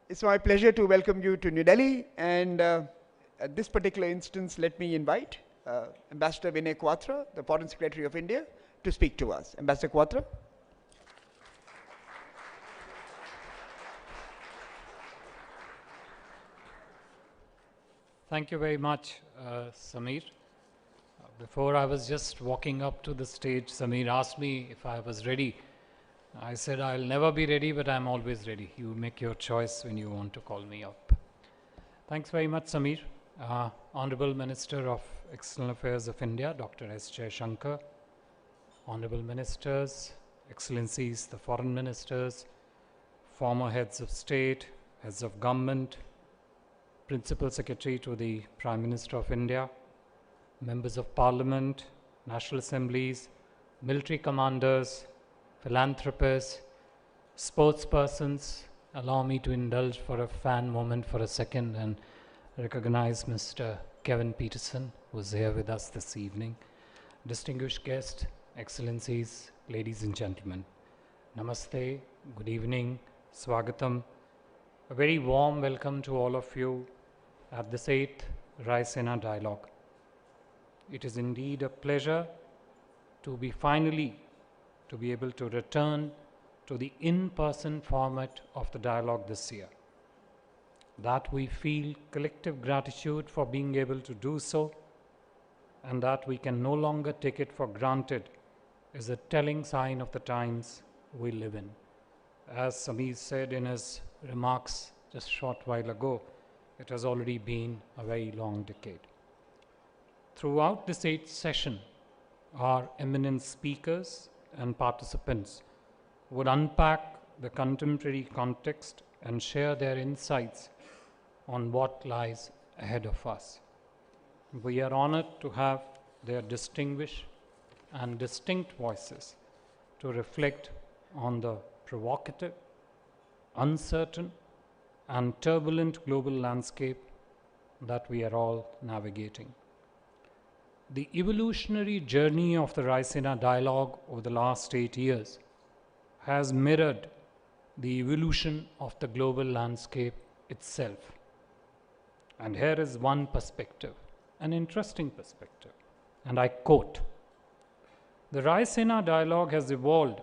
It's my pleasure to welcome you to New Delhi, and at this particular instance, let me invite Ambassador Vinay Quatra, the Foreign Secretary of India, to speak to us. Ambassador Quatra. Thank you very much, Samir. Before I was just walking up to the stage, Samir asked me if I was ready. I said, I'll never be ready, but I'm always ready. You make your choice when you want to call me up. Thanks very much, Samir. Honorable Minister of External Affairs of India, Dr. S. Jaishankar, Honorable Ministers, Excellencies, the Foreign Ministers, former heads of state, heads of government, Principal Secretary to the Prime Minister of India, members of Parliament, National Assemblies, military commanders, philanthropists, sportspersons. Allow me to indulge for a fan moment for a second and recognize Mr. Kevin Peterson, who is here with us this evening. Distinguished guests, Excellencies, ladies and gentlemen. Namaste, good evening, Swagatam. A very warm welcome to all of you at this 8th Raisina Dialogue. It is indeed a pleasure to be able to return to the in-person format of the dialogue this year. That we feel collective gratitude for being able to do so, and that we can no longer take it for granted is a telling sign of the times we live in. As Samir said in his remarks just a short while ago, it has already been a very long decade. Throughout this 8th session, our eminent speakers and participants would unpack the contemporary context and share their insights on what lies ahead of us. We are honored to have their distinguished and distinct voices to reflect on the provocative, uncertain, and turbulent global landscape that we are all navigating. The evolutionary journey of the Raisina dialogue over the last 8 years has mirrored the evolution of the global landscape itself. And here is one perspective, an interesting perspective, and I quote, "The Raisina dialogue has evolved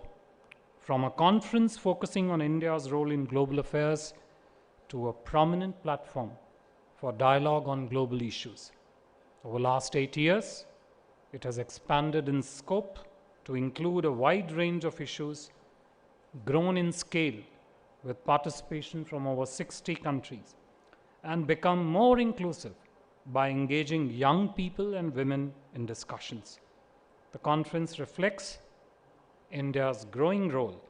from a conference focusing on India's role in global affairs to a prominent platform for dialogue on global issues. Over the last 8 years, it has expanded in scope to include a wide range of issues, grown in scale with participation from over 60 countries, and become more inclusive by engaging young people and women in discussions. The conference reflects India's growing role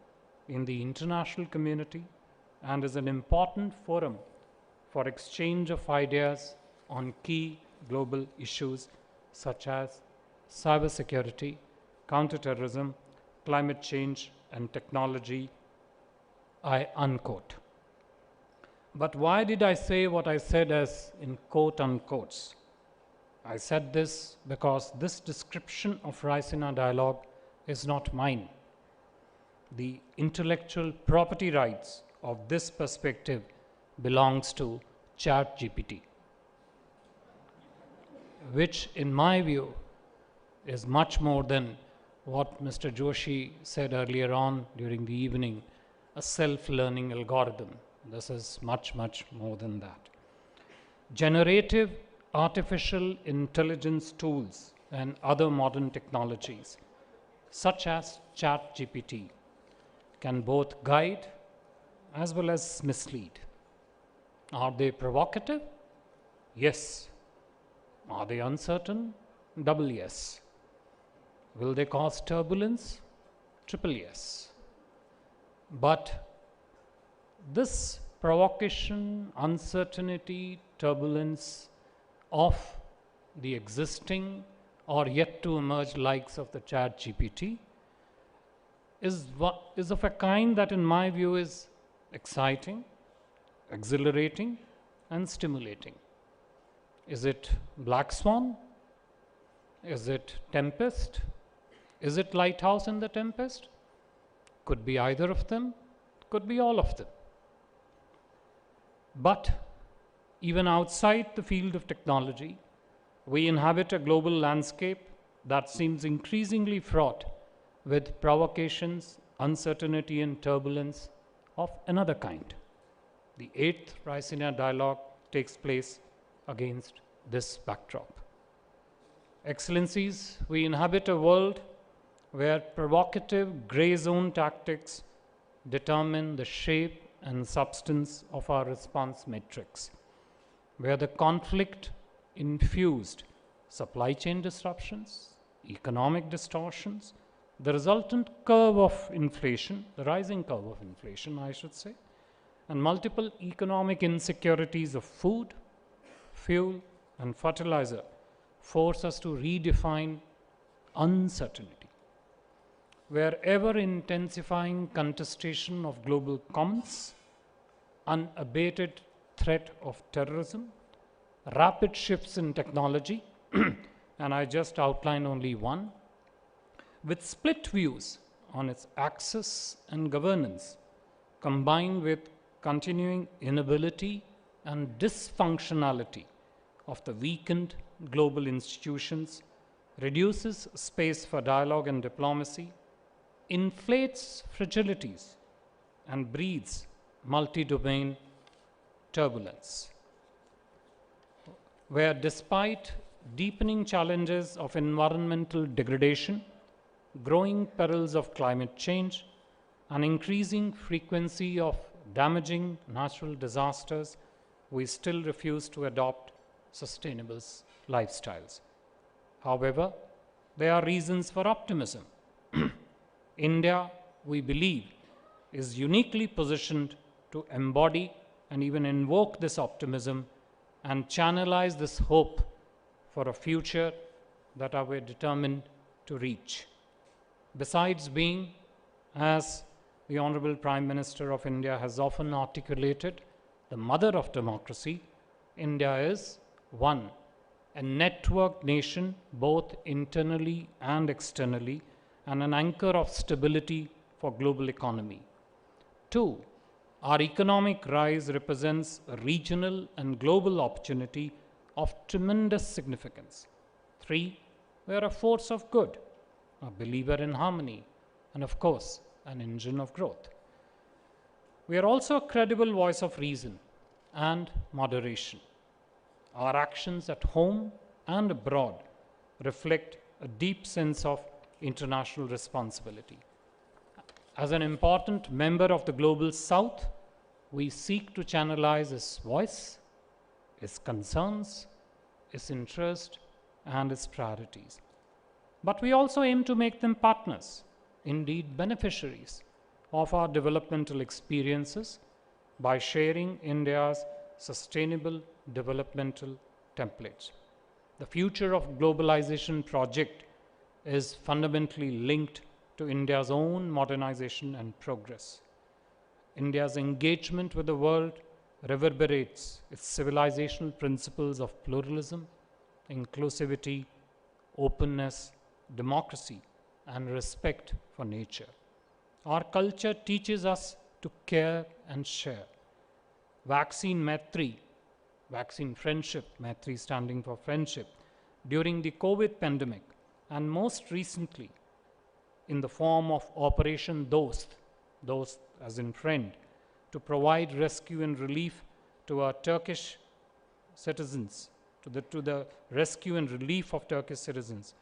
in the international community and is an important forum for exchange of ideas on key global issues such as cybersecurity, counterterrorism, climate change, and technology," I unquote. But why did I say what I said as in quote unquotes? I said this because this description of Raisina dialogue is not mine. The intellectual property rights of this perspective belongs to ChatGPT, which in my view is much more than what Mr. Joshi said earlier on during the evening, a self-learning algorithm. This is much, much more than that. Generative artificial intelligence tools and other modern technologies, such as ChatGPT, can both guide as well as mislead. Are they provocative? Yes. Are they uncertain? Double yes. Will they cause turbulence? Triple yes. But this provocation, uncertainty, turbulence of the existing or yet to emerge likes of the ChatGPT is of a kind that in my view is exciting, exhilarating, and stimulating. Is it Black Swan? Is it Tempest? Is it Lighthouse in the Tempest? Could be either of them, could be all of them. But even outside the field of technology, we inhabit a global landscape that seems increasingly fraught with provocations, uncertainty, and turbulence of another kind. The 8th Raisina dialogue takes place against this backdrop. Excellencies, we inhabit a world where provocative gray zone tactics determine the shape and substance of our response matrix, where the conflict infused supply chain disruptions, economic distortions, the resultant curve of inflation, the rising curve of inflation, I should say, and multiple economic insecurities of food, fuel, and fertilizer force us to redefine uncertainty. Where ever intensifying contestation of global commons, unabated threat of terrorism, rapid shifts in technology, and I just outline only one, with split views on its access and governance, combined with continuing inability and dysfunctionality of the weakened global institutions, reduces space for dialogue and diplomacy, inflates fragilities, and breeds multi-domain turbulence, where despite deepening challenges of environmental degradation, growing perils of climate change, an increasing frequency of damaging natural disasters, we still refuse to adopt sustainable lifestyles. However, there are reasons for optimism. India, we believe, is uniquely positioned to embody and even invoke this optimism and channelize this hope for a future that we're determined to reach. Besides being, as the Honorable Prime Minister of India has often articulated, the mother of democracy, India is one, a networked nation both internally and externally, and an anchor of stability for global economy. 2, our economic rise represents a regional and global opportunity of tremendous significance. 3, we are a force of good, a believer in harmony, and of course, an engine of growth. We are also a credible voice of reason and moderation. Our actions at home and abroad reflect a deep sense of international responsibility. As an important member of the Global South, we seek to channelize his voice, his concerns, his interest, and his priorities. But we also aim to make them partners, indeed beneficiaries, of our developmental experiences by sharing India's sustainable developmental templates. The Future of Globalization project is fundamentally linked to India's own modernization and progress. India's engagement with the world reverberates its civilizational principles of pluralism, inclusivity, openness, democracy, and respect for nature. Our culture teaches us to care and share. Vaccine Maitri, vaccine friendship, Maitri standing for friendship, during the COVID pandemic, and most recently in the form of Operation Dost as in friend, to provide rescue and relief to our Turkish citizens, to the rescue and relief of Turkish citizens,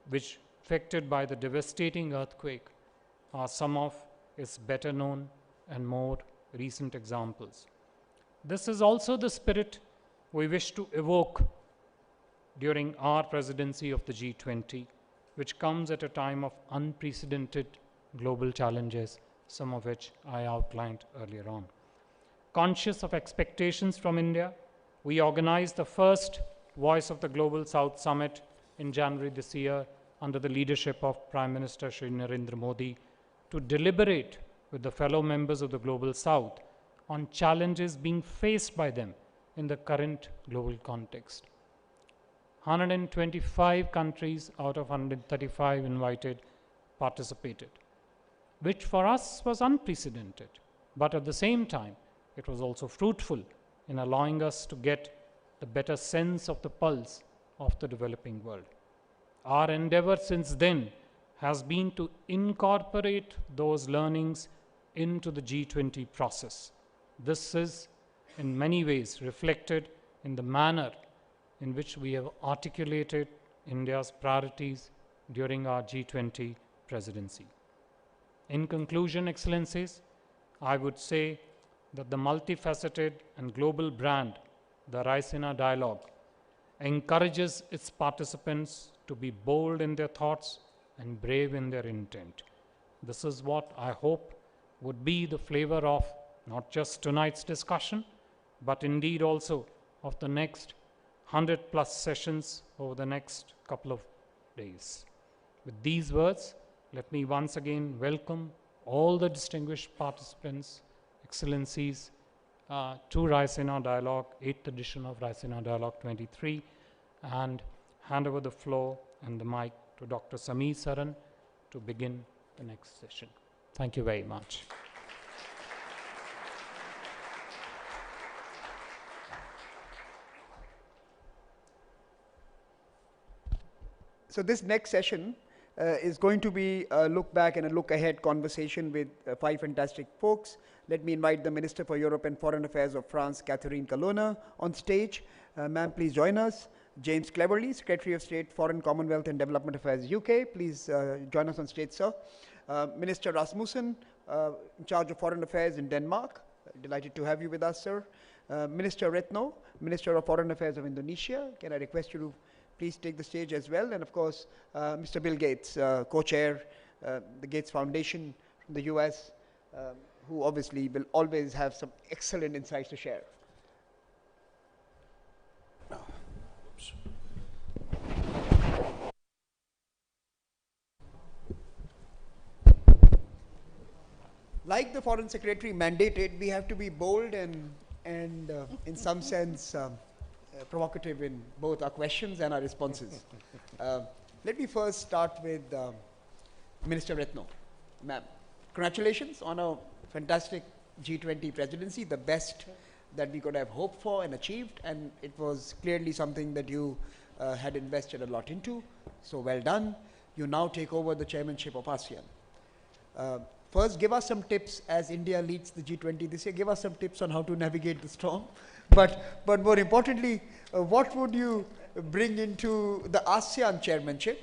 which affected by the devastating earthquake, are some of its better known and more recent examples. This is also the spirit we wish to evoke during our presidency of the G20, which comes at a time of unprecedented global challenges, some of which I outlined earlier on. Conscious of expectations from India, we organized the first Voice of the Global South Summit in January this year under the leadership of Prime Minister Shri Narendra Modi to deliberate with the fellow members of the Global South on challenges being faced by them in the current global context. 125 countries out of 135 invited participated, which for us was unprecedented, but at the same time, it was also fruitful in allowing us to get the better sense of the pulse of the developing world. Our endeavor since then has been to incorporate those learnings into the G20 process. This is in many ways reflected in the manner in which we have articulated India's priorities during our G20 presidency. In conclusion, Excellencies, I would say that the multifaceted and global brand, the Raisina Dialogue, encourages its participants to be bold in their thoughts and brave in their intent. This is what I hope would be the flavor of not just tonight's discussion, but indeed also of the next 100+ sessions over the next couple of days. With these words, let me once again welcome all the distinguished participants, Excellencies, to Raisina Dialogue, 8th edition of Raisina Dialogue 23, and hand over the floor and the mic to Dr. Sameer Saran to begin the next session. Thank you very much. So this next session is going to be a look back and a look ahead conversation with 5 fantastic folks. Let me invite the Minister for Europe and Foreign Affairs of France, Catherine Colonna, on stage. Ma'am, please join us. James Cleverly, Secretary of State, Foreign, Commonwealth and Development Affairs, UK. Please join us on stage, sir. Minister Rasmussen, in charge of Foreign Affairs in Denmark. Delighted to have you with us, sir. Minister Retno, Minister of Foreign Affairs of Indonesia. Can I request you to please take the stage as well? And of course, Mr. Bill Gates, co-chair, the Gates Foundation from the US, who obviously will always have some excellent insights to share. Like the Foreign Secretary mandated, we have to be bold and in some sense provocative in both our questions and our responses. Let me first start with Minister Retno. Ma'am, congratulations on a fantastic G20 presidency, the best that we could have hoped for and achieved, and it was clearly something that you had invested a lot into, so well done. You now take over the chairmanship of ASEAN. First, give us some tips as India leads the G20 this year. Give us some tips on how to navigate the storm. But more importantly, what would you bring into the ASEAN chairmanship?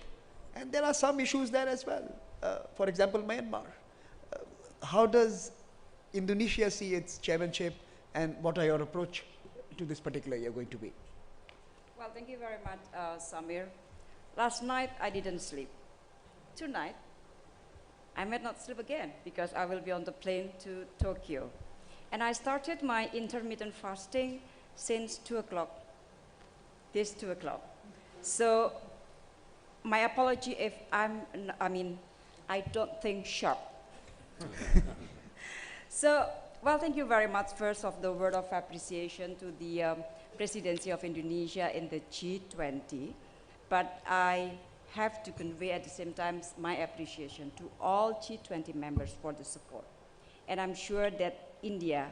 And there are some issues there as well. For example, Myanmar. How does Indonesia see its chairmanship, and what are your approach to this particular year going to be? Well, thank you very much, Samir. Last night, I didn't sleep. Tonight, I might not sleep again because I will be on the plane to Tokyo. And I started my intermittent fasting since 2 o'clock, this 2 o'clock. So my apology if I don't think sharp. So, well, thank you very much. First of the word of appreciation to the presidency of Indonesia in the G20. But I have to convey at the same time my appreciation to all G20 members for the support. And I'm sure that India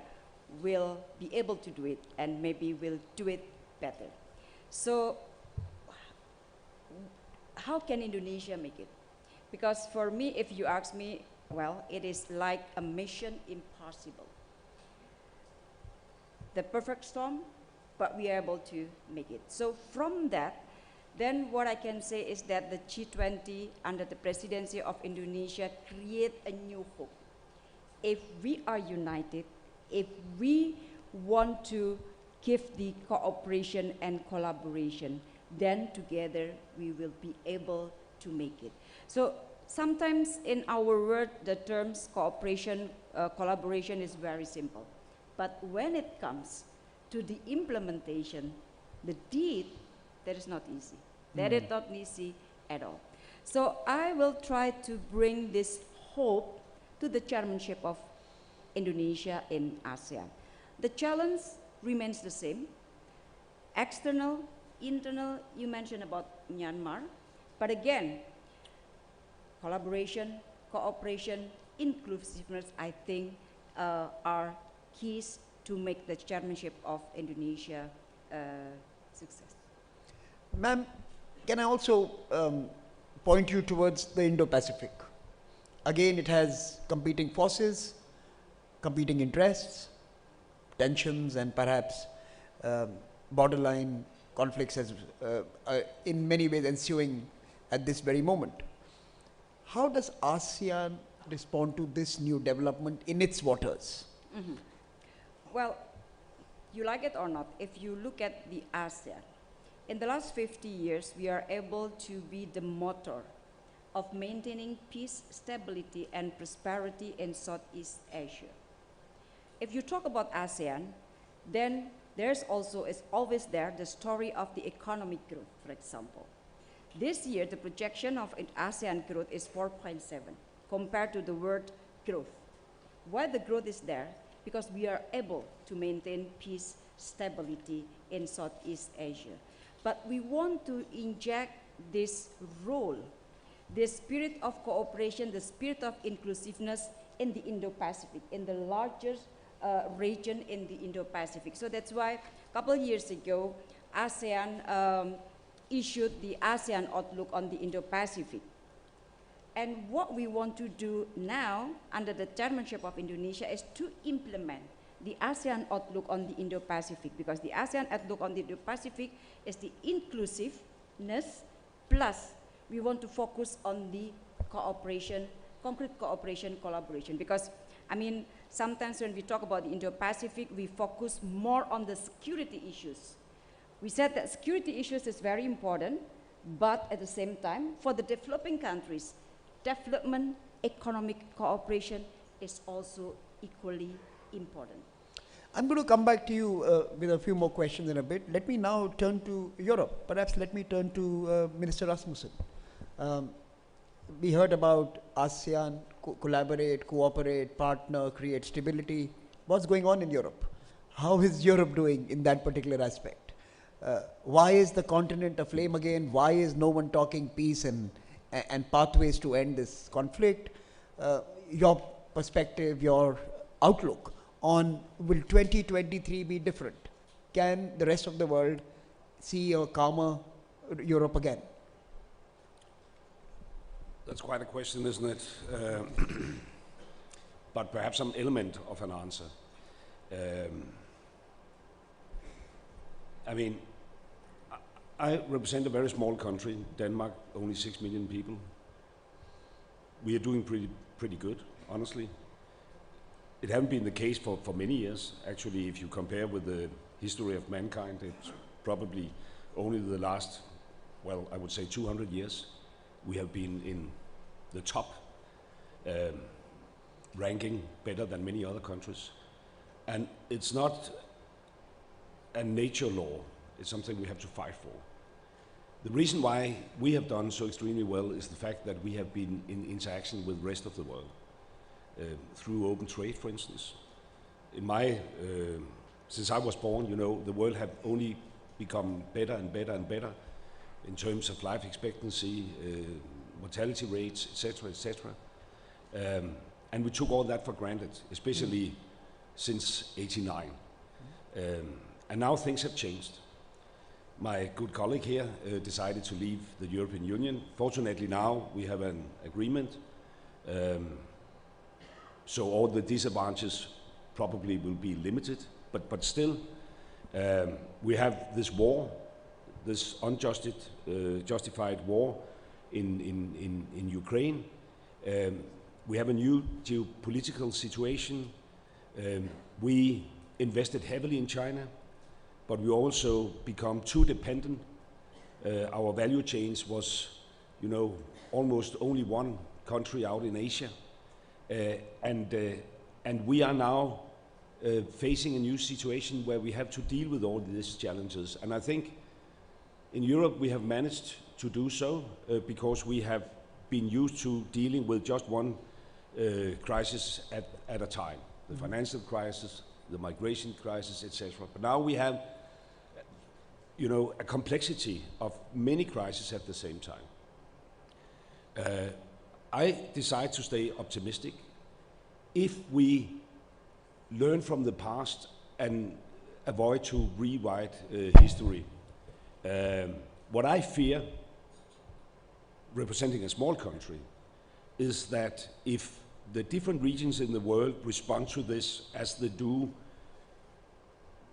will be able to do it and maybe will do it better. So how can Indonesia make it? Because for me, if you ask me, well, it is like a mission impossible. The perfect storm, but we are able to make it. So from that, then what I can say is that the G20 under the presidency of Indonesia create a new hope. If we are united, if we want to give the cooperation and collaboration, then together we will be able to make it. So sometimes in our word, the terms cooperation, collaboration is very simple. But when it comes to the implementation, the deed, that is not easy. That is not easy at all. So I will try to bring this hope to the chairmanship of Indonesia in ASEAN. The challenge remains the same. External, internal, you mentioned about Myanmar. But again, collaboration, cooperation, inclusiveness, I think are keys to make the chairmanship of Indonesia success. Ma'am, can I also point you towards the Indo-Pacific? Again, it has competing forces, competing interests, tensions, and perhaps borderline conflicts as, in many ways ensuing at this very moment. How does ASEAN respond to this new development in its waters? Mm-hmm. Well, you like it or not, if you look at the ASEAN, in the last 50 years, we are able to be the motor of maintaining peace, stability, and prosperity in Southeast Asia. If you talk about ASEAN, then there's also, is always there, the story of the economic growth, for example. This year, the projection of ASEAN growth is 4.7 compared to the world growth. Why the growth is there? Because we are able to maintain peace, stability in Southeast Asia. But we want to inject this role, the spirit of cooperation, the spirit of inclusiveness in the Indo-Pacific, in the largest region in the Indo-Pacific. So that's why a couple of years ago, ASEAN issued the ASEAN Outlook on the Indo-Pacific. And what we want to do now, under the chairmanship of Indonesia, is to implement the ASEAN Outlook on the Indo-Pacific, because the ASEAN Outlook on the Indo-Pacific is the inclusiveness, plus we want to focus on the cooperation, concrete cooperation, collaboration. Because, I mean, sometimes when we talk about the Indo-Pacific, we focus more on the security issues. We said that security issues is very important, but at the same time, for the developing countries, development, economic cooperation is also equally important. I'm going to come back to you with a few more questions in a bit. Let me now turn to Europe. Perhaps let me turn to Minister Rasmussen. We heard about ASEAN, collaborate, cooperate, partner, create stability. What's going on in Europe? How is Europe doing in that particular aspect? Why is the continent aflame again? Why is no one talking peace and pathways to end this conflict? Your perspective, your outlook on, will 2023 be different? Can the rest of the world see a calmer Europe again? That's quite a question, isn't it? But perhaps some element of an answer. I mean, I represent a very small country, Denmark, only 6 million people. We are doing pretty good, honestly. It hasn't been the case for many years. Actually, if you compare with the history of mankind, it's probably only the last, well, I would say 200 years, we have been in the top ranking, better than many other countries. And it's not a nature law, it's something we have to fight for. The reason why we have done so extremely well is the fact that we have been in interaction with the rest of the world. Through open trade, for instance. Since I was born, you know, the world have only become better and better and better in terms of life expectancy, mortality rates, etc., etc. And we took all that for granted, especially since '89. And now things have changed. My good colleague here decided to leave the European Union. Fortunately now we have an agreement. So all the disadvantages probably will be limited, but still we have this war, this justified war in Ukraine. We have a new geopolitical situation. We invested heavily in China, but we also become too dependent. Our value chains was, you know, almost only one country out in Asia. And we are now facing a new situation where we have to deal with all these challenges. And I think in Europe we have managed to do so because we have been used to dealing with just one crisis at a time. The financial crisis, the migration crisis, etc. But now we have, you know, a complexity of many crises at the same time. I decide to stay optimistic. If we learn from the past and avoid to rewrite history. What I fear, representing a small country, is that if the different regions in the world respond to this as they do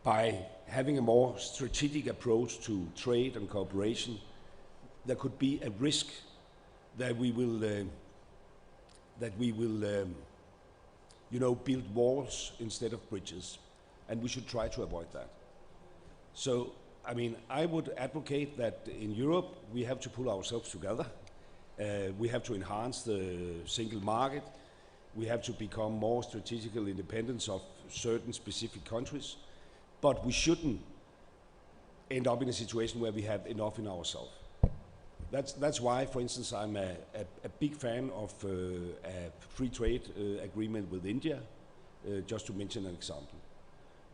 by having a more strategic approach to trade and cooperation, there could be a risk that we will you know, build walls instead of bridges, and we should try to avoid that. So, I mean, I would advocate that in Europe we have to pull ourselves together. We have to enhance the single market. We have to become more strategical independence of certain specific countries, but we shouldn't end up in a situation where we have enough in ourselves. That's why, for instance, I'm a big fan of a free trade agreement with India, just to mention an example.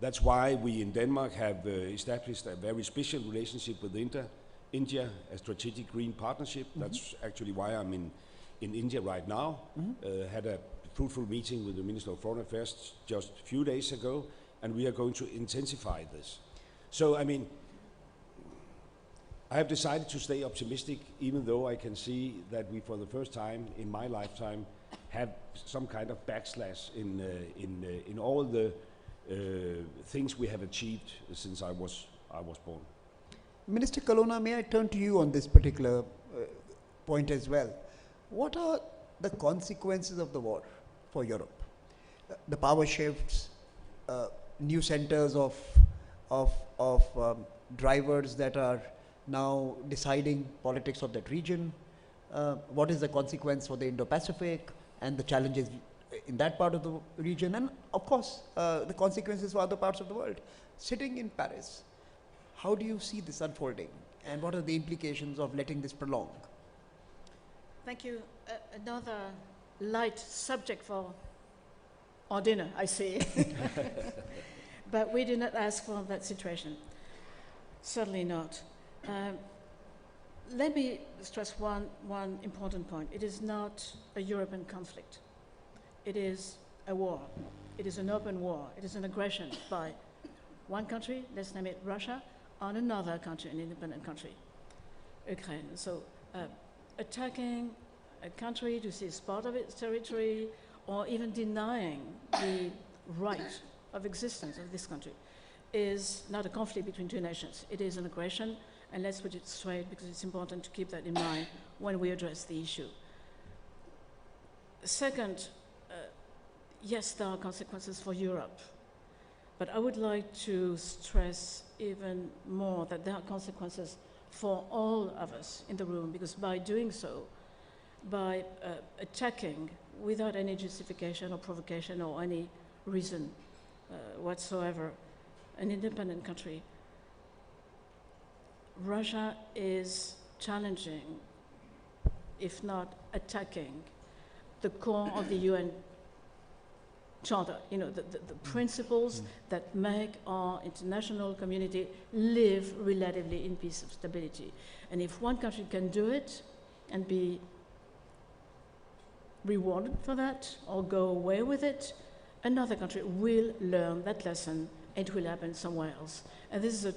That's why we in Denmark have established a very special relationship with India, a strategic green partnership. That's actually why I'm in India right now. Had a fruitful meeting with the Minister of Foreign Affairs just a few days ago, and we are going to intensify this. So, I mean, I have decided to stay optimistic, even though I can see that we, for the first time in my lifetime, have some kind of backslash in all the things we have achieved since I was born. Minister Kalona, may I turn to you on this particular point as well? What are the consequences of the war for Europe? The power shifts, new centers of drivers that are now deciding politics of that region. What is the consequence for the Indo-Pacific and the challenges in that part of the region, and of course the consequences for other parts of the world? Sitting in Paris, how do you see this unfolding, and what are the implications of letting this prolong? Thank you. Another light subject for our dinner, I see. But we did not ask for that situation. Certainly not. Let me stress one important point. It is not a European conflict. It is a war. It is an open war. It is an aggression by one country, let's name it Russia, on another country, an independent country, Ukraine. So attacking a country to seize part of its territory, or even denying the right of existence of this country, is not a conflict between two nations. It is an aggression, and let's put it straight, because it's important to keep that in mind when we address the issue. Second, yes, there are consequences for Europe, but I would like to stress even more that there are consequences for all of us in the room, because by doing so, by attacking without any justification or provocation or any reason whatsoever an independent country, Russia is challenging, if not attacking, the core of the UN Charter, you know, the principles that make our international community live relatively in peace and stability. And if one country can do it and be rewarded for that or go away with it, another country will learn that lesson, and it will happen somewhere else. And this is a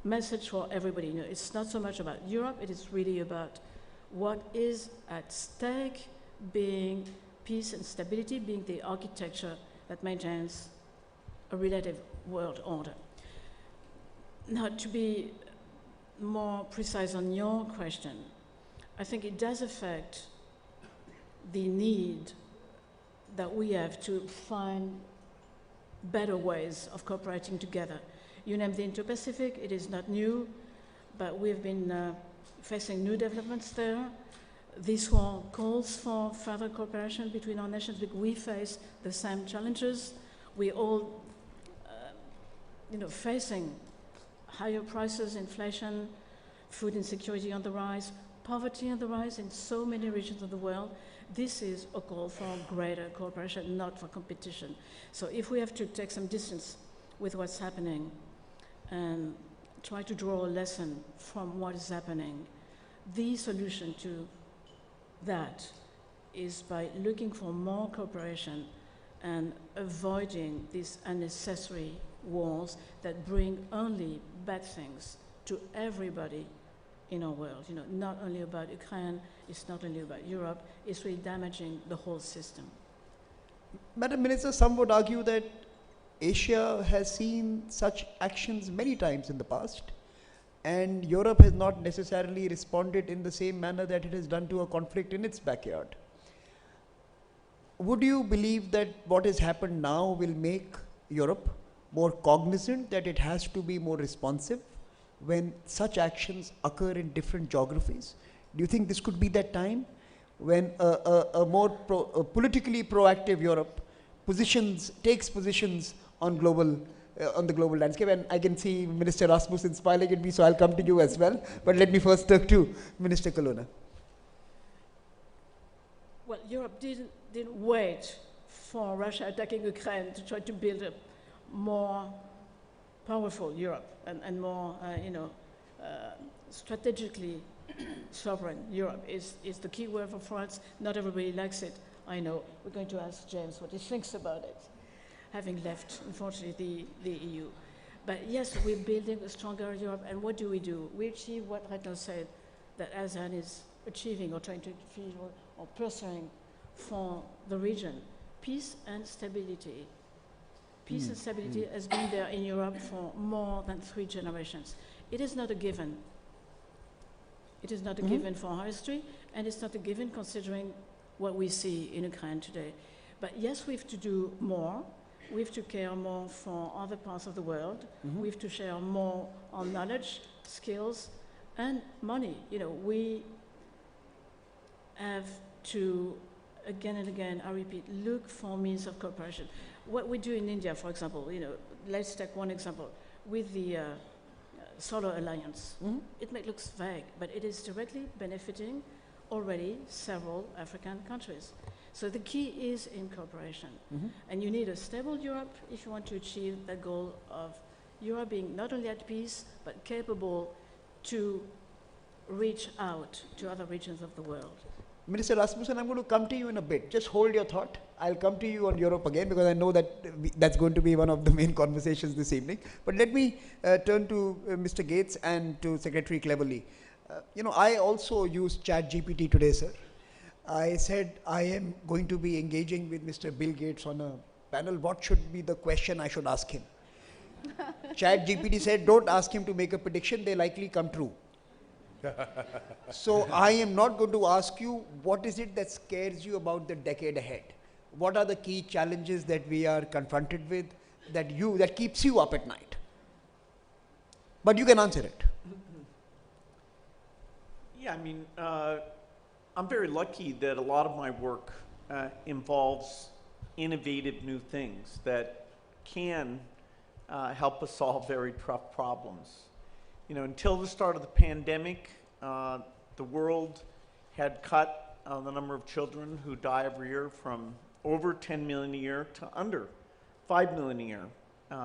message for everybody. You know, it's not so much about Europe, it is really about what is at stake, being peace and stability, being the architecture that maintains a relative world order. Now, to be more precise on your question, I think it does affect the need that we have to find better ways of cooperating together. You named the Indo-Pacific. It is not new, but we've been facing new developments there. This war calls for further cooperation between our nations, because we face the same challenges. We all, facing higher prices, inflation, food insecurity on the rise, poverty on the rise in so many regions of the world. This is a call for greater cooperation, not for competition. So if we have to take some distance with what's happening and try to draw a lesson from what is happening, the solution to that is by looking for more cooperation and avoiding this unnecessary wars that bring only bad things to everybody in our world. You know, not only about Ukraine, it's not only about Europe, it's really damaging the whole system. Madam Minister, some would argue that Asia has seen such actions many times in the past, and Europe has not necessarily responded in the same manner that it has done to a conflict in its backyard. Would you believe that what has happened now will make Europe more cognizant that it has to be more responsive when such actions occur in different geographies? Do you think this could be that time when a more politically proactive Europe takes positions on the global landscape? And I can see Minister Rasmussen smiling at me, so I'll come to you as well. But let me first talk to Minister Colonna. Well, Europe didn't wait for Russia attacking Ukraine to try to build a more powerful Europe and more, strategically sovereign Europe is the key word for France. Not everybody likes it, I know. We're going to ask James what he thinks about it, having left, unfortunately, the EU. But yes, we're building a stronger Europe, and what do? We achieve what Reto said, that ASEAN is achieving or trying to achieve or pursuing for the region. Peace and stability. Peace and stability has been there in Europe for more than 3 generations. It is not a given. It is not a given for our history, and it's not a given considering what we see in Ukraine today. But yes, we have to do more. We have to care more for other parts of the world. We have to share more on knowledge, skills, and money. You know, we have to, again and again, I repeat, look for means of cooperation. What we do in India, for example, let's take one example with the Solar Alliance. It may look vague, but it is directly benefiting already several African countries. So the key is in cooperation. And you need a stable Europe if you want to achieve the goal of Europe being not only at peace, but capable to reach out to other regions of the world. Minister Rasmussen, I'm going to come to you in a bit. Just hold your thought. I'll come to you on Europe again because I know that that's going to be one of the main conversations this evening. But let me turn to Mr. Gates and to Secretary Cleverly. I also used ChatGPT today, sir. I said I am going to be engaging with Mr. Bill Gates on a panel. What should be the question I should ask him? ChatGPT said, don't ask him to make a prediction. They likely come true. So I am not going to ask you what is it that scares you about the decade ahead. What are the key challenges that we are confronted with that keeps you up at night? But you can answer it. Yeah, I mean, I'm very lucky that a lot of my work involves innovative new things that can help us solve very tough problems. Until the start of the pandemic, the world had cut the number of children who die every year from over 10 million a year to under 5 million a year.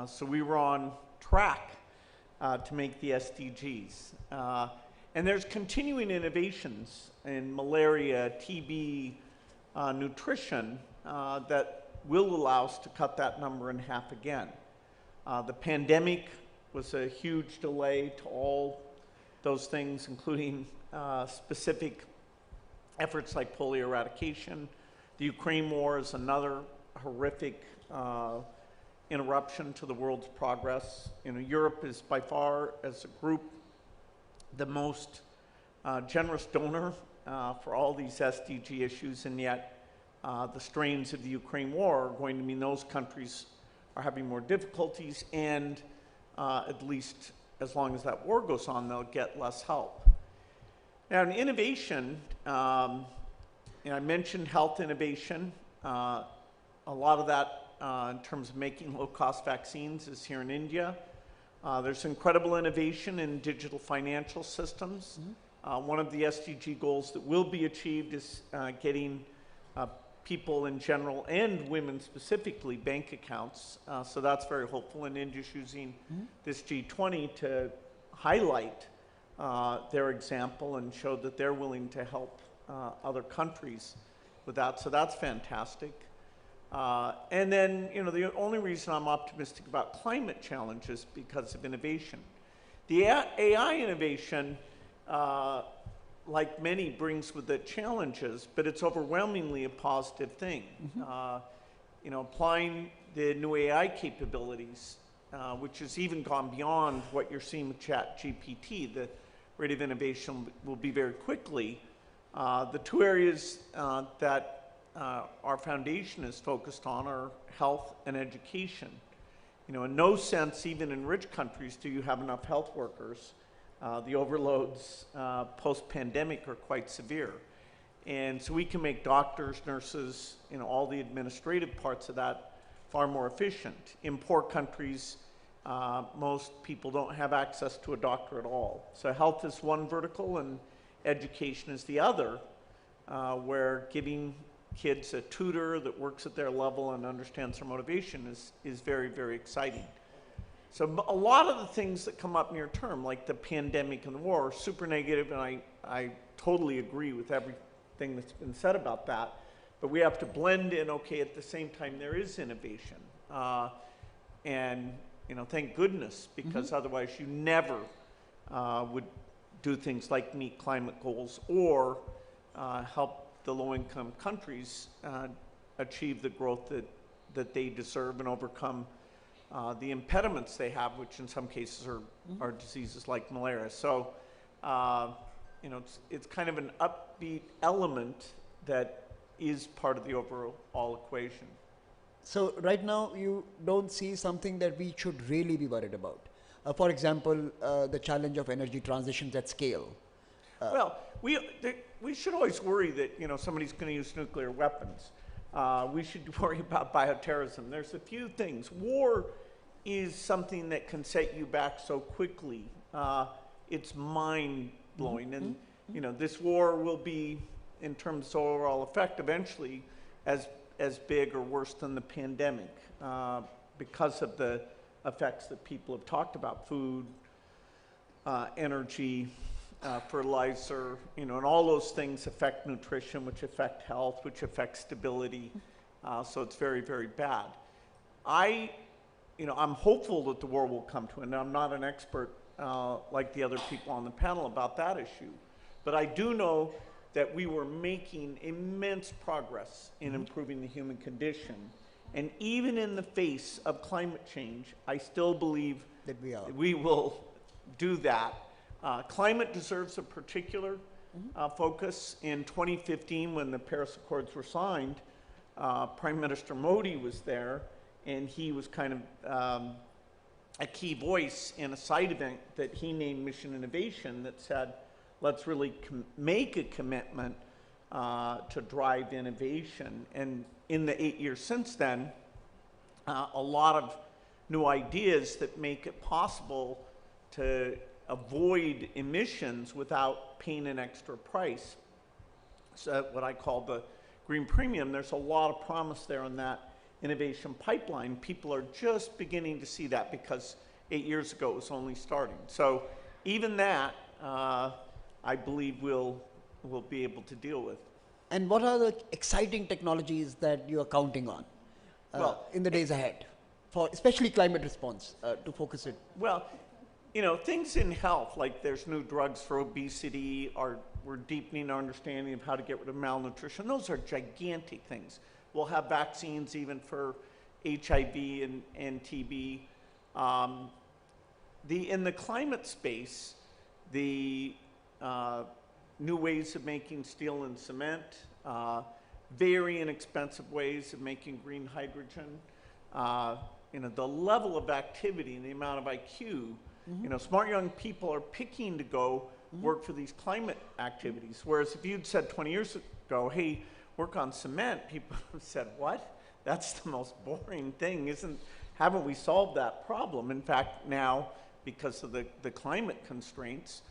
So we were on track to make the SDGs. And there's continuing innovations in malaria, TB, nutrition that will allow us to cut that number in half again. The pandemic was a huge delay to all those things, including specific efforts like polio eradication. The Ukraine war is another horrific interruption to the world's progress. Europe is by far, as a group, the most generous donor for all these SDG issues, and yet the strains of the Ukraine war are going to mean those countries are having more difficulties, and at least as long as that war goes on, they'll get less help. Now, in innovation, I mentioned health innovation. A lot of that in terms of making low-cost vaccines is here in India. There's incredible innovation in digital financial systems. One of the SDG goals that will be achieved is getting people in general and women specifically bank accounts. So that's very hopeful, and India's using this G20 to highlight their example and show that they're willing to help other countries with that. So that's fantastic. And then, you know, the only reason I'm optimistic about climate change is because of innovation. The AI innovation, like many, brings with it challenges, but it's overwhelmingly a positive thing. You know, applying the new AI capabilities, which has even gone beyond what you're seeing with ChatGPT, the rate of innovation will be very quickly. The two areas that our foundation is focused on are health and education. You know, in no sense, even in rich countries, do you have enough health workers. The overloads post-pandemic are quite severe. And so we can make doctors, nurses, you know, all the administrative parts of that far more efficient. In poor countries, most people don't have access to a doctor at all. So health is one vertical and education is the other, where giving kids a tutor that works at their level and understands their motivation is very, very exciting. So a lot of the things that come up near term, like the pandemic and the war, are super negative, and I totally agree with everything that's been said about that. But we have to blend in, okay, at the same time there is innovation. And, you know, thank goodness, because otherwise you never would do things like meet climate goals or help the low-income countries achieve the growth that they deserve and overcome the impediments they have, which in some cases are diseases like malaria. So, you know, it's kind of an upbeat element that is part of the overall equation. So right now you don't see something that we should really be worried about. For example, the challenge of energy transitions at scale. Well, we should always worry that, you know, somebody's going to use nuclear weapons. We should worry about bioterrorism. There's a few things. War is something that can set you back so quickly. It's mind-blowing. And, you know, this war will be, in terms of overall effect, eventually as big or worse than the pandemic because of the effects that people have talked about: food, energy, fertilizer, you know, and all those things affect nutrition, which affect health, which affect stability. So it's very, very bad. You know, I'm hopeful that the war will come to an end. I'm not an expert like the other people on the panel about that issue, but I do know that we were making immense progress in improving the human condition. And even in the face of climate change, I still believe That we will do that. Climate deserves a particular focus. In 2015, when the Paris Accords were signed, Prime Minister Modi was there, and he was kind of a key voice in a side event that he named Mission Innovation that said, let's really make a commitment to drive innovation. And in the 8 years since then, a lot of new ideas that make it possible to avoid emissions without paying an extra price. So what I call the green premium, there's a lot of promise there in that innovation pipeline. People are just beginning to see that because 8 years ago it was only starting. So even that, I believe we'll be able to deal with. And what are the exciting technologies that you are counting on in the days ahead, for especially climate response, to focus it? Well, you know, things in health, like there's new drugs for obesity, we're deepening our understanding of how to get rid of malnutrition. Those are gigantic things. We'll have vaccines even for HIV and TB. In the climate space, the new ways of making steel and cement, very inexpensive ways of making green hydrogen, you know, the level of activity and the amount of IQ, you know, smart young people are picking to go work for these climate activities. Whereas if you'd said 20 years ago, hey, work on cement, people have said, what? That's the most boring thing, haven't we solved that problem? In fact, now, because of the climate constraints,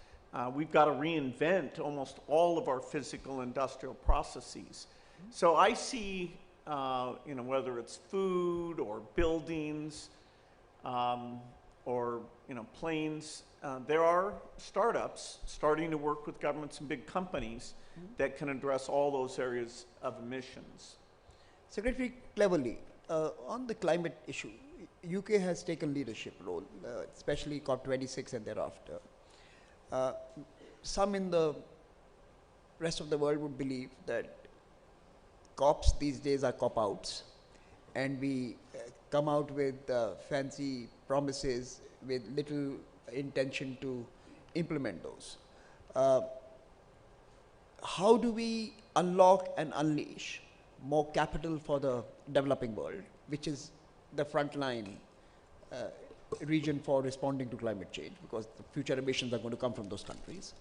we've got to reinvent almost all of our physical industrial processes. So I see, you know, whether it's food or buildings or, you know, planes, there are startups starting to work with governments and big companies that can address all those areas of emissions. Secretary, cleverly, on the climate issue, UK has taken leadership role, especially COP26 and thereafter. Some in the rest of the world would believe that COPs these days are cop-outs, and we come out with fancy promises with little intention to implement those. How do we unlock and unleash more capital for the developing world, which is the frontline region for responding to climate change, because the future emissions are going to come from those countries?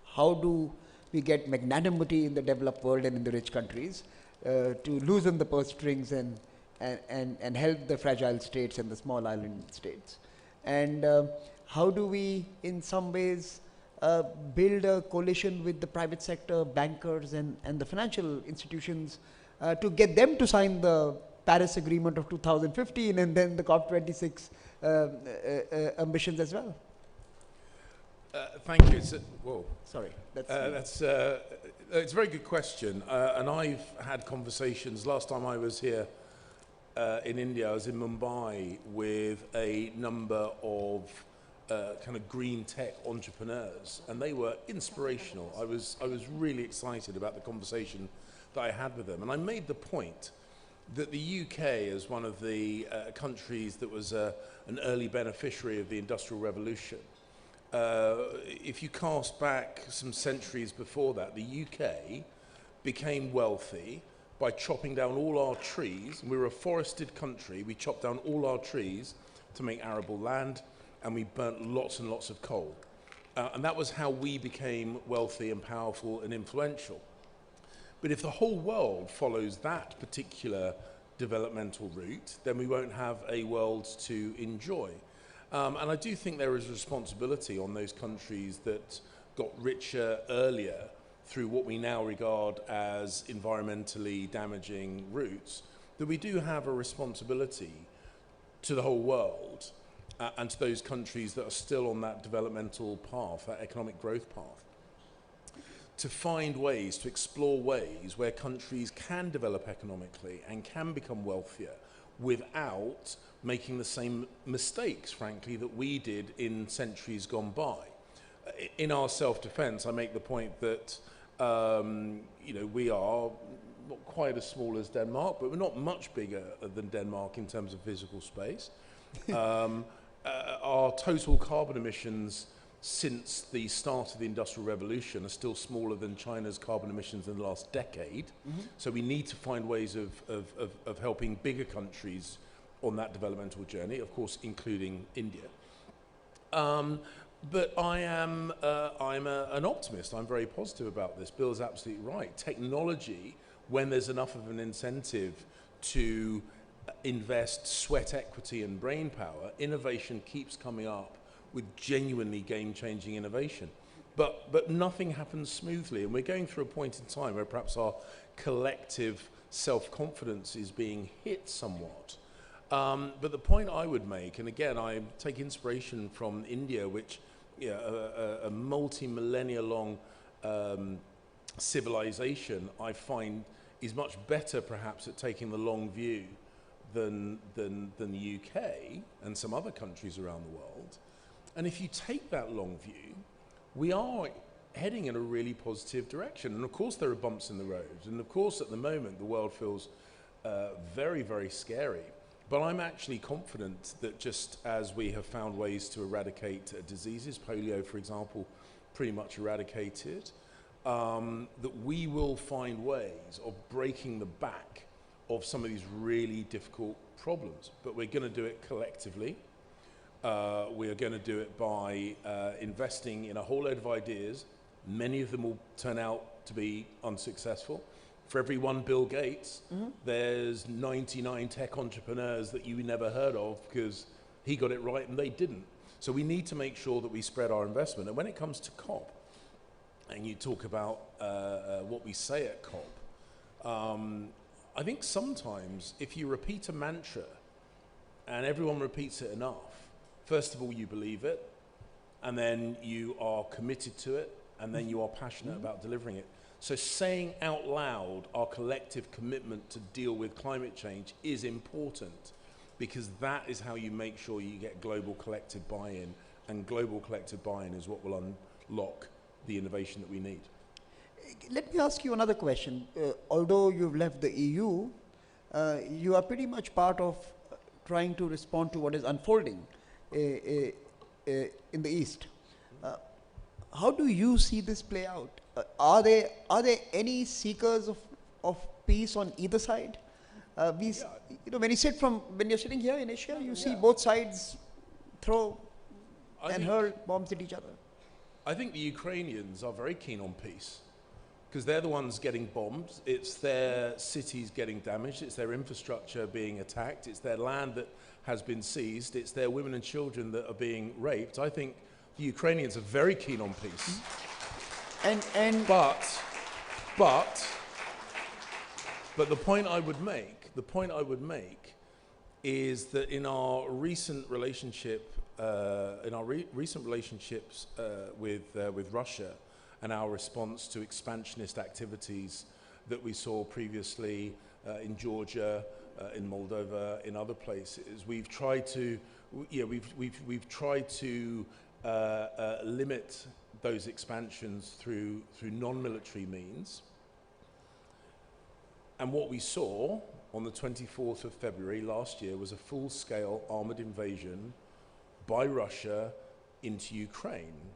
How do we get magnanimity in the developed world and in the rich countries to loosen the purse strings and help the fragile states and the small island states? And how do we, in some ways, build a coalition with the private sector, bankers, and the financial institutions to get them to sign the Paris Agreement of 2015 and then the COP26 ambitions as well? Thank you. Whoa. Sorry. It's a very good question. And I've had conversations. Last time I was here in India, I was in Mumbai with a number of kind of green tech entrepreneurs, and they were inspirational. I was really excited about the conversation that I had with them. And I made the point that the UK, as one of the countries that was an early beneficiary of the Industrial Revolution, if you cast back some centuries before that, the UK became wealthy by chopping down all our trees. We were a forested country. We chopped down all our trees to make arable land, and we burnt lots and lots of coal. And that was how we became wealthy and powerful and influential. But if the whole world follows that particular developmental route, then we won't have a world to enjoy. And I do think there is a responsibility on those countries that got richer earlier through what we now regard as environmentally damaging routes, that we do have a responsibility to the whole world and to those countries that are still on that developmental path, that economic growth path, to find ways, to explore ways where countries can develop economically and can become wealthier without making the same mistakes, frankly, that we did in centuries gone by. In our self-defense, I make the point that we are not quite as small as Denmark, but we're not much bigger than Denmark in terms of physical space. Our total carbon emissions since the start of the Industrial Revolution are still smaller than China's carbon emissions in the last decade. Mm-hmm. So we need to find ways of helping bigger countries on that developmental journey, of course, including India. But I'm an optimist. I'm very positive about this. Bill's absolutely right. Technology, when there's enough of an incentive to invest sweat equity and brain power, innovation keeps coming up with genuinely game-changing innovation. But nothing happens smoothly, and we're going through a point in time where perhaps our collective self-confidence is being hit somewhat. But the point I would make, and again, I take inspiration from India, which a multi-millennia long civilization, I find, is much better perhaps at taking the long view than the UK and some other countries around the world. And if you take that long view, we are heading in a really positive direction. And of course there are bumps in the road. And of course at the moment the world feels very, very scary. But I'm actually confident that just as we have found ways to eradicate diseases, polio for example, pretty much eradicated, that we will find ways of breaking the back of some of these really difficult problems. But we're going to do it collectively. We are going to do it by investing in a whole load of ideas. Many of them will turn out to be unsuccessful. For every one Bill Gates, there's 99 tech entrepreneurs that you never heard of because he got it right and they didn't. So we need to make sure that we spread our investment. And when it comes to COP, and you talk about what we say at COP, I think sometimes if you repeat a mantra and everyone repeats it enough, first of all, you believe it, and then you are committed to it, and then you are passionate about delivering it. So saying out loud our collective commitment to deal with climate change is important, because that is how you make sure you get global collective buy-in, and global collective buy-in is what will unlock the innovation that we need. Let me ask you another question. Although you've left the EU, you are pretty much part of trying to respond to what is unfolding in the East. How do you see this play out? Are there any seekers of peace on either side? You know, when you're sitting here in Asia, you see both sides throw and hurl bombs at each other. I think the Ukrainians are very keen on peace, because they're the ones getting bombed. It's their cities getting damaged. It's their infrastructure being attacked. It's their land that has been seized. It's their women and children that are being raped. I think the Ukrainians are very keen on peace. But the point I would make is that in our recent relationship, relationships with Russia, and our response to expansionist activities that we saw previously in Georgia, in Moldova, in other places, we've tried to limit those expansions through non-military means. And what we saw on the 24th of February last year was a full-scale armored invasion by Russia into Ukraine.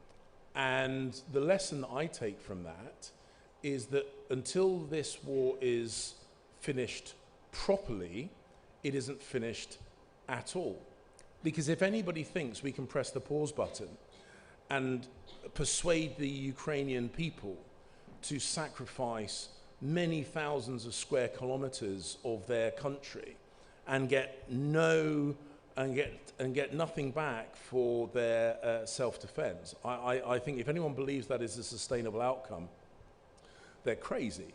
And the lesson that I take from that is that until this war is finished properly, it isn't finished at all. Because if anybody thinks we can press the pause button and persuade the Ukrainian people to sacrifice many thousands of square kilometers of their country and get nothing back for their self-defense, I think if anyone believes that is a sustainable outcome, they're crazy.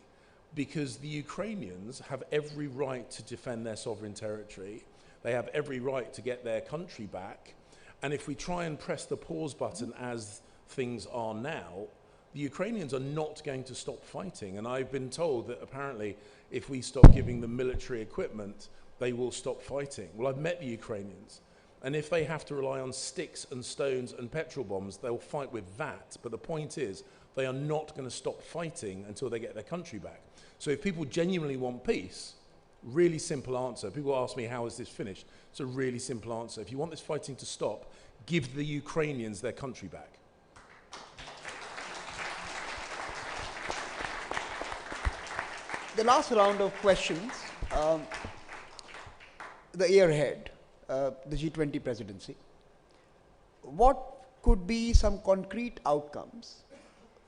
Because the Ukrainians have every right to defend their sovereign territory. They have every right to get their country back. And if we try and press the pause button as things are now, the Ukrainians are not going to stop fighting. And I've been told that apparently if we stop giving them military equipment, they will stop fighting. Well, I've met the Ukrainians. And if they have to rely on sticks and stones and petrol bombs, they'll fight with that. But the point is, they are not going to stop fighting until they get their country back. So if people genuinely want peace, really simple answer. People ask me, how is this finished? It's a really simple answer. If you want this fighting to stop, give the Ukrainians their country back. The last round of questions, the year ahead, the G20 presidency. What could be some concrete outcomes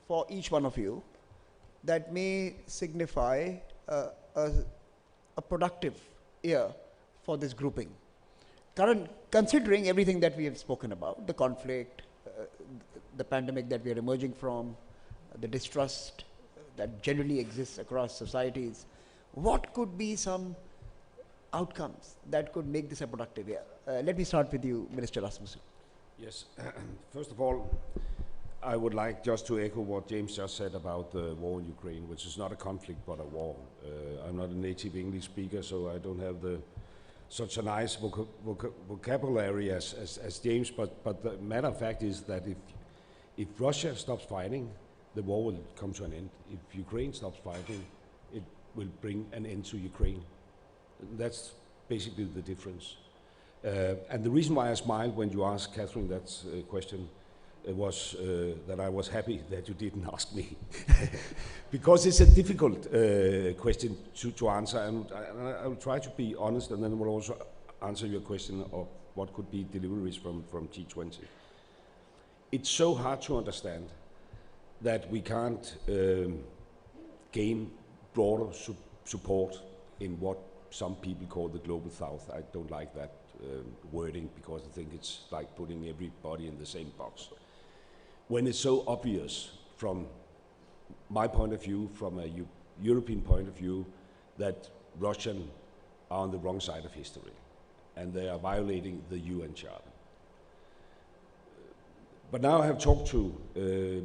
for each one of you that may signify a productive year for this grouping? Considering everything that we have spoken about, the conflict, the pandemic that we are emerging from, the distrust that generally exists across societies, what could be some outcomes that could make this a productive year? Let me start with you, Minister Rasmussen. Yes, first of all, I would like just to echo what James just said about the war in Ukraine, which is not a conflict but a war. I'm not a native English speaker, so I don't have such a nice vocabulary as James, but the matter of fact is that if Russia stops fighting, the war will come to an end. If Ukraine stops fighting, it will bring an end to Ukraine. That's basically the difference. And the reason why I smiled when you asked Catherine that question was that I was happy that you didn't ask me. Because it's a difficult question to answer, and I will try to be honest, and then we'll also answer your question of what could be deliveries from G20. It's so hard to understand that we can't gain broader support in what some people call the global south. I don't like that wording, because I think it's like putting everybody in the same box. When it's so obvious from my point of view, from a European point of view, that Russians are on the wrong side of history and they are violating the UN Charter. But now I have talked to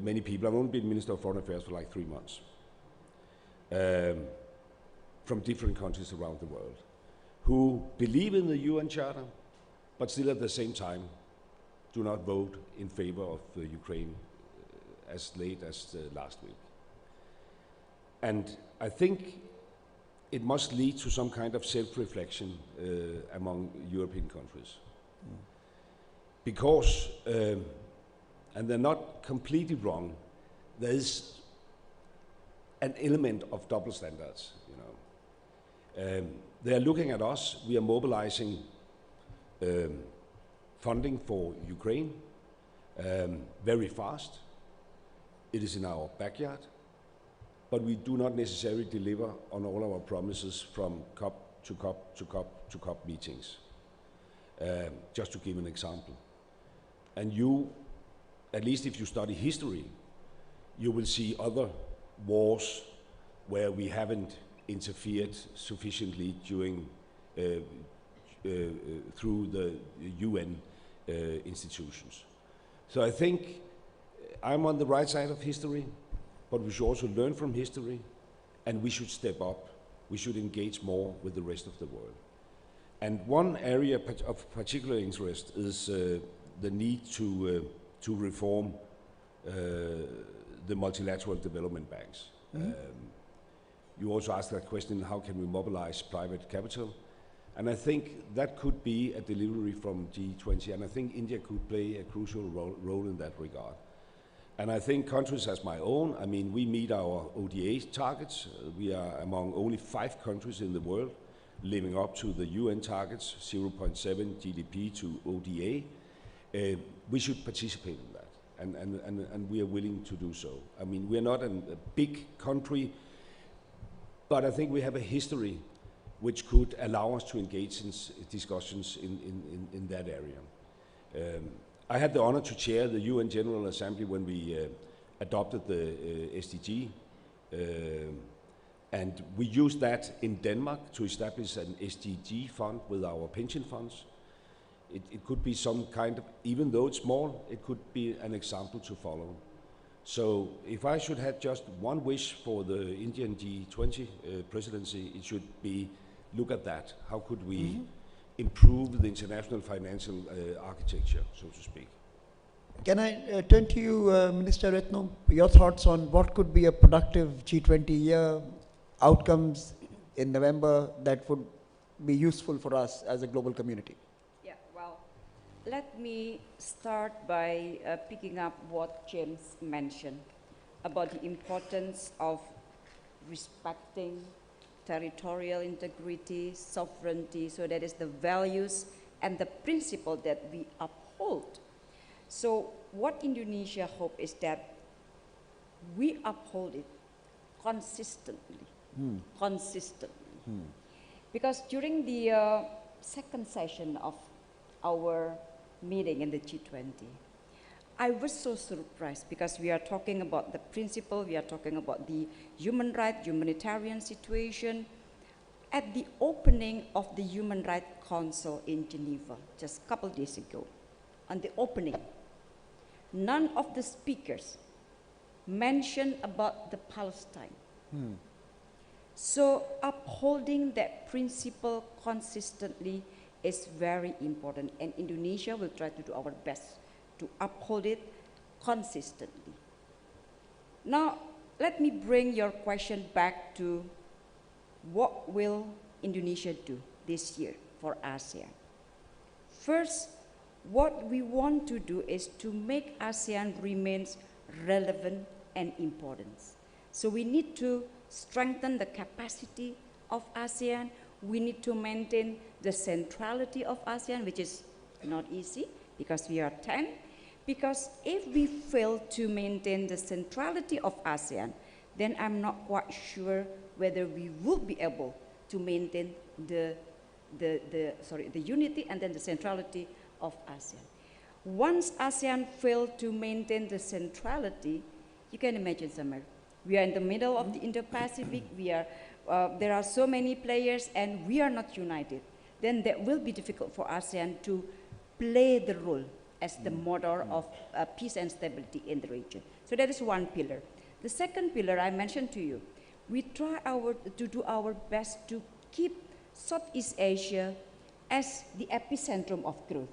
many people. I've only been Minister of Foreign Affairs for like 3 months. from different countries around the world who believe in the UN Charter, but still at the same time do not vote in favor of Ukraine as late as last week. And I think it must lead to some kind of self-reflection among European countries. Because, and they're not completely wrong, there is an element of double standards, you know. They are looking at us, we are mobilizing funding for Ukraine very fast. It is in our backyard, but we do not necessarily deliver on all our promises from COP to COP to COP to COP meetings, just to give an example. And you, at least if you study history, you will see other wars where we haven't interfered sufficiently during, through the UN institutions. So I think I'm on the right side of history, but we should also learn from history, and we should step up. We should engage more with the rest of the world. And one area of particular interest is the need to reform the multilateral development banks. You also asked that question, how can we mobilize private capital? And I think that could be a delivery from G20, and I think India could play a crucial role in that regard. And I think countries as my own, I mean, we meet our ODA targets. We are among only 5 countries in the world living up to the UN targets, 0.7 GDP to ODA. We should participate in that, and we are willing to do so. I mean, we are not a big country, but I think we have a history which could allow us to engage in discussions in that area. I had the honor to chair the UN General Assembly when we adopted the SDG, and we used that in Denmark to establish an SDG fund with our pension funds. It could be some kind of, even though it's small, it could be an example to follow. So if I should have just one wish for the Indian G20 presidency, it should be, look at that. How could we improve the international financial architecture, so to speak? Can I turn to you, Minister Retnum, your thoughts on what could be a productive G20 year, outcomes in November that would be useful for us as a global community? Yeah, well, let me start by picking up what James mentioned about the importance of respecting territorial integrity, sovereignty, so that is the values and the principle that we uphold. So what Indonesia hope is that we uphold it consistently, because during the second session of our meeting in the G20, I was so surprised because we are talking about the principle, we are talking about the human rights, humanitarian situation. At the opening of the Human Rights Council in Geneva, just a couple days ago, on the opening, none of the speakers mentioned about the Palestine. So upholding that principle consistently is very important, and Indonesia will try to do our best to uphold it consistently. Now, let me bring your question back to what will Indonesia do this year for ASEAN? First, what we want to do is to make ASEAN remains relevant and important. So we need to strengthen the capacity of ASEAN. We need to maintain the centrality of ASEAN, which is not easy because we are 10. Because if we fail to maintain the centrality of ASEAN, then I'm not quite sure whether we will be able to maintain the unity and then the centrality of ASEAN. Once ASEAN failed to maintain the centrality, you can imagine, Samir, we are in the middle of the Indo-Pacific, there are so many players and we are not united, then that will be difficult for ASEAN to play the role as the motor of peace and stability in the region. So that is one pillar. The second pillar I mentioned to you, we try to do our best to keep Southeast Asia as the epicentrum of growth.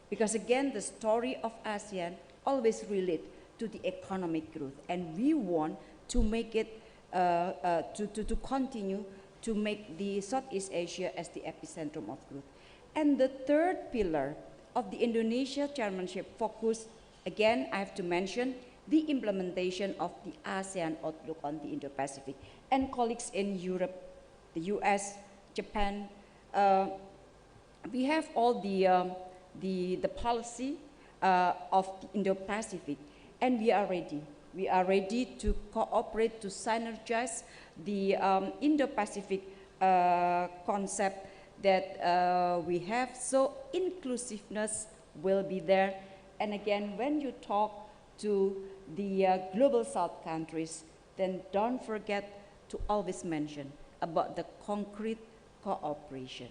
Because again, the story of ASEAN always relate to the economic growth, and we want to make it, to continue to make the Southeast Asia as the epicentrum of growth. And the third pillar of the Indonesia chairmanship focus, again, I have to mention the implementation of the ASEAN outlook on the Indo-Pacific. And colleagues in Europe, the US, Japan, we have all the policy of the Indo-Pacific, and we are ready. We are ready to cooperate, to synergize the Indo-Pacific concept that we have. So inclusiveness will be there. And again, when you talk to the Global South countries, then don't forget to always mention about the concrete cooperation.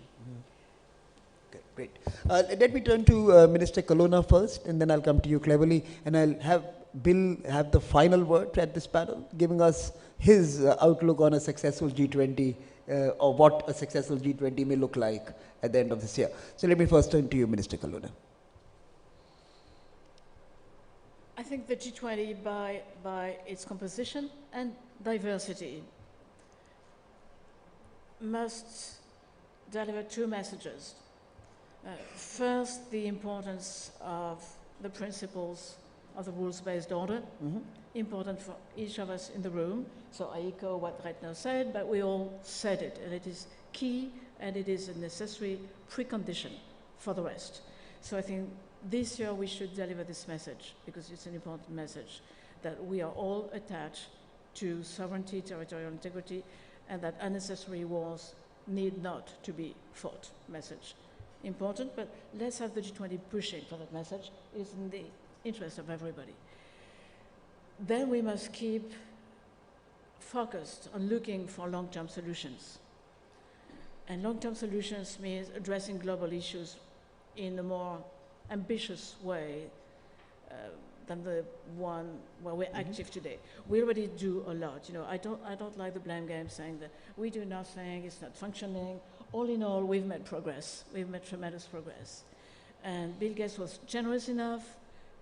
Okay, great. Let me turn to Minister Colonna first, and then I'll come to you, Cleverly, and I'll have Bill have the final word at this panel, giving us his outlook on a successful G20, or what a successful G20 may look like at the end of this year. So let me first turn to you, Minister Colonna. I think the G20, by its composition and diversity, must deliver two messages. First, the importance of the principles of the rules-based order, important for each of us in the room. So I echo what Retno said, but we all said it, and it is key, and it is a necessary precondition for the rest. So I think this year we should deliver this message, because it's an important message, that we are all attached to sovereignty, territorial integrity, and that unnecessary wars need not to be fought. Message important, but let's have the G20 pushing for that message. It's in the interest of everybody. Then we must keep focused on looking for long-term solutions. And long-term solutions means addressing global issues in a more ambitious way than the one where we're active today. We already do a lot. You know, I don't like the blame game saying that we do nothing, it's not functioning. All in all, we've made progress. We've made tremendous progress. And Bill Gates was generous enough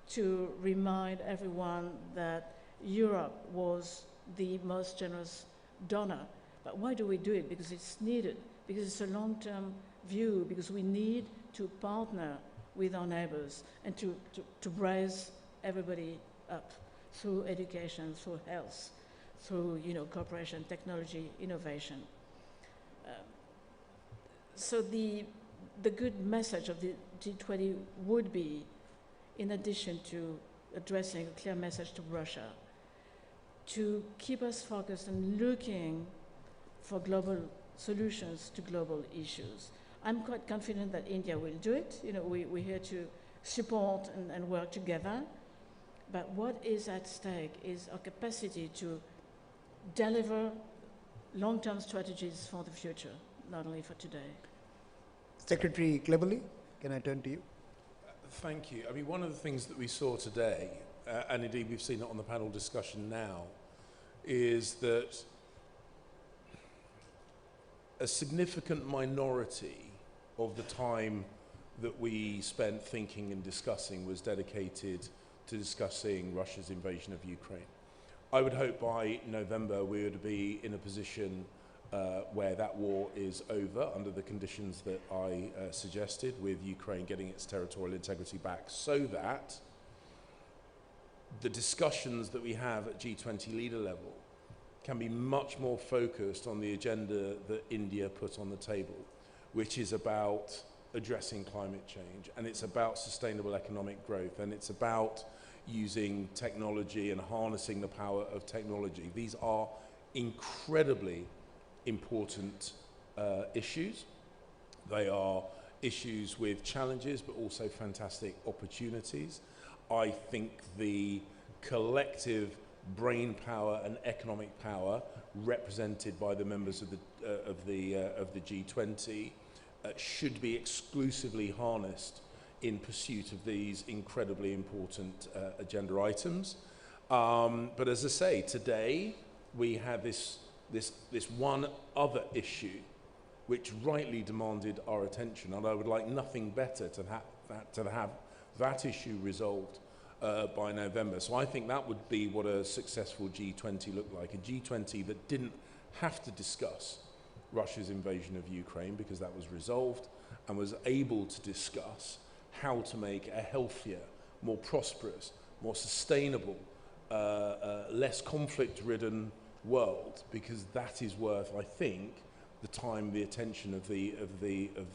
to remind everyone that Europe was the most generous donor. But why do we do it? Because it's needed, because it's a long-term view, because we need to partner with our neighbors and to raise everybody up through education, through health, through cooperation, technology, innovation. So the good message of the G20 would be, in addition to addressing a clear message to Russia, to keep us focused on looking for global solutions to global issues. I'm quite confident that India will do it. We're here to support and work together. But what is at stake is our capacity to deliver long-term strategies for the future, not only for today. Secretary Cleverly, can I turn to you? Thank you. I mean, one of the things that we saw today, and indeed we've seen it on the panel discussion now, is that a significant minority of the time that we spent thinking and discussing was dedicated to discussing Russia's invasion of Ukraine. I would hope by November we would be in a position where that war is over under the conditions that I suggested, with Ukraine getting its territorial integrity back, so that the discussions that we have at G20 leader level can be much more focused on the agenda that India put on the table, which is about addressing climate change, and it's about sustainable economic growth, and it's about using technology and harnessing the power of technology. These are incredibly important issues. They are issues with challenges, but also fantastic opportunities. I think the collective brain power and economic power represented by the members of the G20 should be exclusively harnessed in pursuit of these incredibly important agenda items. But as I say, today we have this this one other issue which rightly demanded our attention, and I would like nothing better to have that issue resolved by November. So I think that would be what a successful G20 looked like, a G20 that didn't have to discuss Russia's invasion of Ukraine because that was resolved, and was able to discuss how to make a healthier, more prosperous, more sustainable, less conflict-ridden world, because that is worth, I think, the time, the attention of the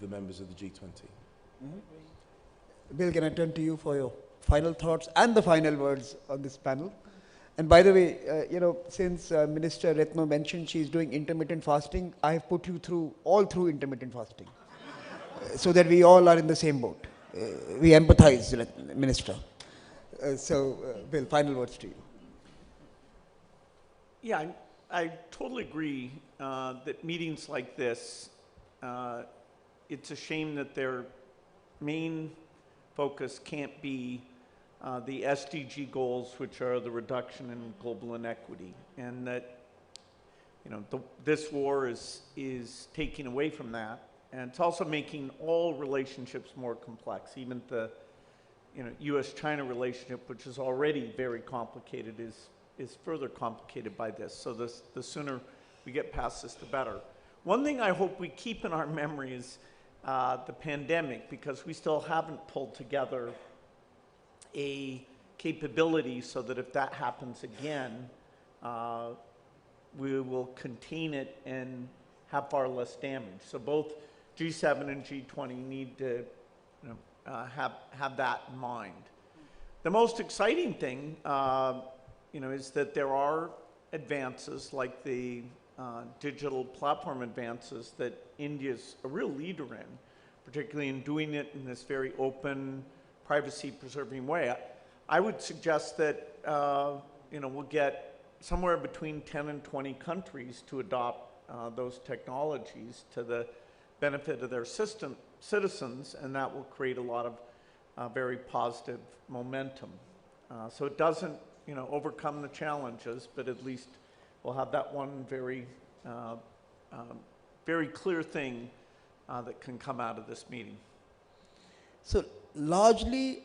members of the G20. Mm-hmm. Bill, can I turn to you for your final thoughts and the final words on this panel? And by the way, since Minister Retno mentioned she's doing intermittent fasting, I have put you through intermittent fasting, so that we all are in the same boat. We empathize, Minister. Bill, final words to you. Yeah, I totally agree that meetings like this, it's a shame that their main focus can't be the SDG goals, which are the reduction in global inequity, and that this war is taking away from that, and it's also making all relationships more complex. Even the U.S.-China relationship, which is already very complicated, is further complicated by this. So the sooner we get past this, the better. One thing I hope we keep in our memory is the pandemic, because we still haven't pulled together a capability so that if that happens again, we will contain it and have far less damage. So both G7 and G20 need to have that in mind. The most exciting thing is that there are advances like the digital platform advances that India's a real leader in, particularly in doing it in this very open, privacy-preserving way. I would suggest that we'll get somewhere between 10 and 20 countries to adopt those technologies to the benefit of their citizens, and that will create a lot of very positive momentum. So it doesn't overcome the challenges, but at least we'll have that one very, very clear thing that can come out of this meeting. So largely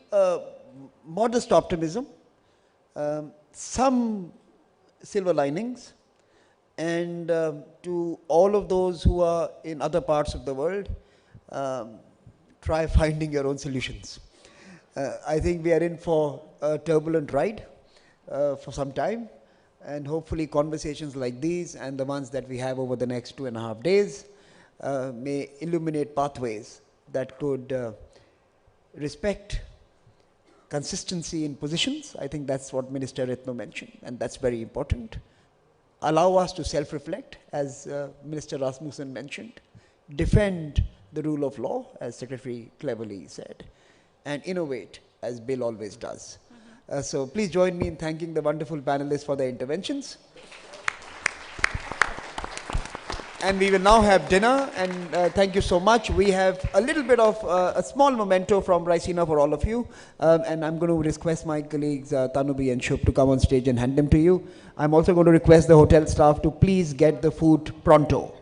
modest optimism, some silver linings, and to all of those who are in other parts of the world, try finding your own solutions. I think we are in for a turbulent ride for some time, and hopefully conversations like these and the ones that we have over the next 2.5 days may illuminate pathways that could respect consistency in positions. I think that's what Minister Retno mentioned, and that's very important. Allow us to self-reflect, as Minister Rasmussen mentioned, defend the rule of law, as Secretary cleverly said, and innovate, as Bill always does. So please join me in thanking the wonderful panelists for their interventions. And we will now have dinner, and thank you so much. We have a little bit of a small memento from Raisina for all of you, and I'm going to request my colleagues Tanubi and Shub to come on stage and hand them to you. I'm also going to request the hotel staff to please get the food pronto.